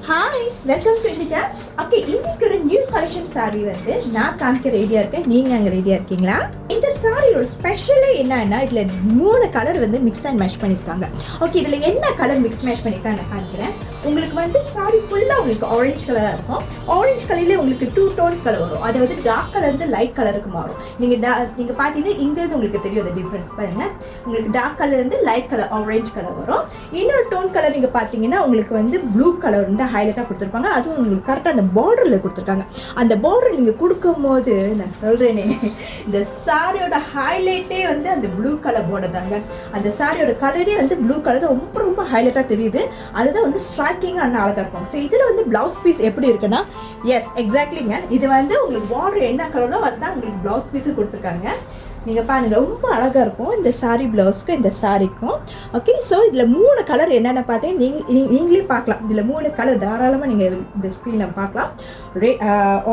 Hi, welcome to இண்டிஜாஸ். Okay, இன்னைக்கு ஒரு நியூ கலெக்ஷன் சாரி வந்து நான் காமிக்க ரெடியாக இருக்கேன். நீங்கள் அங்கே ரெடியாக இருக்கீங்களா? இந்த சாரியோட ஸ்பெஷலே என்னன்னா, இதில் 3 கலர் வந்து மிக்ஸ் அண்ட் மேட்ச் பண்ணியிருக்காங்க. ஓகே, இதில் என்ன கலர் மிக்ஸ் மேட்ச் பண்ணியிருக்காங்க நான் காமிக்கிறேன். உங்களுக்கு வந்து சாரி ஃபுல்லாக உங்களுக்கு ஆரஞ்சு கலராக இருக்கும். ஆரஞ்சு கலர்லேயே உங்களுக்கு 2 டோன்ஸ் கலர் வரும். அதாவது டார்க் கலர்ந்து லைட் கலருக்கு மாறும். நீங்கள் பார்த்தீங்கன்னா இங்கேருந்து உங்களுக்கு தெரியும் அந்த டிஃப்ரென்ஸ் பாருங்கள். உங்களுக்கு டார்க் கலர்லேருந்து லைட் கலர் ஆரஞ்சு கலர் வரும். இன்னொரு டோன் கலர் நீங்கள் பார்த்தீங்கன்னா உங்களுக்கு வந்து ப்ளூ கலர் வந்து ஹைலைட்டாக கொடுத்துருப்பாங்க. அதுவும் உங்களுக்கு கரெக்டாக அந்த பார்டரில் கொடுத்துருக்காங்க. அந்த பார்டர் நீங்கள் கொடுக்கும்போது நான் சொல்கிறேனே, இந்த சாரியோட ஹைலைட்டே வந்து அந்த ப்ளூ கலர் பார்டர் தாங்க. அந்த சாரியோட கலரே வந்து ப்ளூ கலர் தான் ரொம்ப ரொம்ப ஹைலைட்டாக தெரியுது. அதுதான் வந்து ஸ்ட்ரைக்கிங்காக அண்ணா அழகாக இருக்கும். ஸோ இதில் வந்து ப்ளவுஸ் பீஸ் எப்படி இருக்குன்னா, எஸ் எக்ஸாக்ட்லிங்க, இது வந்து உங்களுக்கு பார்டர் என்ன கலரோ அதுதான் உங்களுக்கு ப்ளவுஸ் பீஸும் கொடுத்துருக்காங்க. நீங்கள் பாருங்கள், ரொம்ப அழகாக இருக்கும் இந்த சாரீ ப்ளவுஸ்க்கும் இந்த சாரிக்கும். ஓகே, ஸோ இதில் 3 கலர் என்னென்ன பார்த்தீங்கன்னா நீங்களே பார்க்கலாம். இதில் 3 கலர் தாராளமாக நீங்கள் இந்த ஸ்க்ரீனில் பார்க்கலாம்.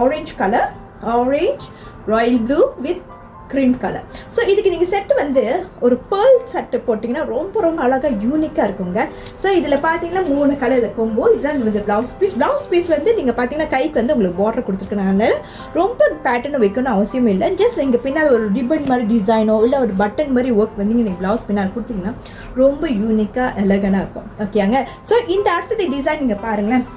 Orange colour, orange, Royal blue with cream colour. So இதுக்கு நீங்கள் செட்டு வந்து ஒரு பேர்ல் செட்டு போட்டிங்கன்னா ரொம்ப ரொம்ப அழகாக யூனிக்காக இருக்குங்க. ஸோ இதில் பார்த்தீங்கன்னா 3 கலர் கொம்போ. இதுதான் வந்து ப்ளவுஸ் பீஸ். ப்ளவுஸ் பீஸ் வந்து நீங்கள் பார்த்தீங்கன்னா கைக்கு வந்து உங்களுக்கு பார்டர் கொடுத்துருக்கனால ரொம்ப பேட்டர்ன் வைக்கணும்னு அவசியம் இல்லை. ஜஸ்ட் இங்கே பின்னால் ஒரு ரிப்பன் மாதிரி டிசைனோ இல்லை ஒரு பட்டன் மாதிரி ஒர்க் வந்து நீங்கள் ப்ளவுஸ் பின்னால் கொடுத்தீங்கன்னா ரொம்ப யூனிக்காக எலகனாக இருக்கும். ஓகேங்க. ஸோ இந்த அடுத்தது டிசைன் நீங்கள் பாருங்களேன்.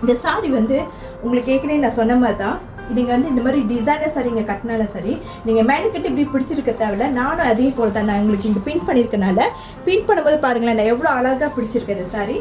இந்த சாரி வந்து உங்களுக்கு ஏற்கனவே நான் சொன்ன மாதிரி தான். நீங்கள் வந்து இந்த மாதிரி டிசைனர் சாரி நீங்கள் கட்டினாலும் சரி, நீங்கள் மேனுக்கிட்ட இப்படி பிடிச்சிருக்க தேவையில்ல. நானும் அதே போல் தான் நான் உங்களுக்கு இங்கே பின் பண்ணியிருக்கனால பின் பண்ணும்போது பாருங்களேன், நான் எவ்வளோ அழகாக பிடிச்சிருக்கேன். இந்த சாரி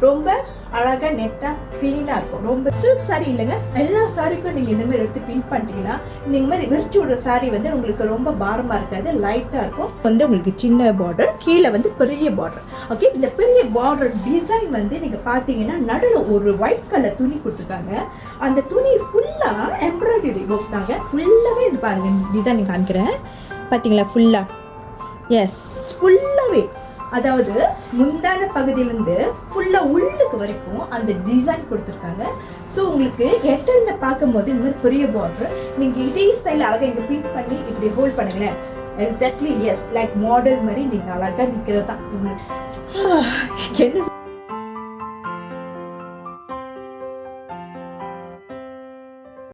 ரொம்ப அழகாக நெட்டாக க்ளீனாக இருக்கும். ரொம்ப சில்க் சாரி இல்லைங்க, எல்லா சாரிக்கும் நீங்கள் இந்த மாதிரி எடுத்து பின் பண்ணிட்டீங்கன்னா நீங்கள் மாதிரி விரிச்சு விடுற சாரி வந்து உங்களுக்கு ரொம்ப பாரமாக இருக்காது, லைட்டாக இருக்கும். வந்து உங்களுக்கு சின்ன பார்டர், கீழே வந்து பெரிய பார்டர். ஓகே, இந்த பெரிய பார்டர் டிசைன் வந்து நீங்கள் பார்த்தீங்கன்னா நடுவில் ஒரு ஒயிட் கலர் துணி கொடுத்துருக்காங்க. அந்த துணி ஃபுல்லாக எம்ப்ராய்டரி ஒர்க் தாங்க. ஃபுல்லாகவே இது பாருங்கள், டிசைன் காமிக்கிறேன் பார்த்தீங்களா. ஃபுல்லாக எஸ் ஃபுல்லாகவே, அதாவது முந்தான பகுதியிலேருந்து ஃபுல்லாக உள்ளுக்கு வரைக்கும் அந்த டிசைன் கொடுத்துருக்காங்க. ஸோ உங்களுக்கு எட்டில் பார்க்கும்போது இந்த மாதிரி பெரிய பார்டர் நீங்கள் இதே ஸ்டைலில் அழகாக இங்கே பின் பண்ணி இப்படி ஹோல்ட் பண்ணுங்களேன். எக்ஸாக்ட்லி எஸ், லைக் மாடல் மாதிரி நீங்கள் அழகாக நிற்கிறது தான். என்ன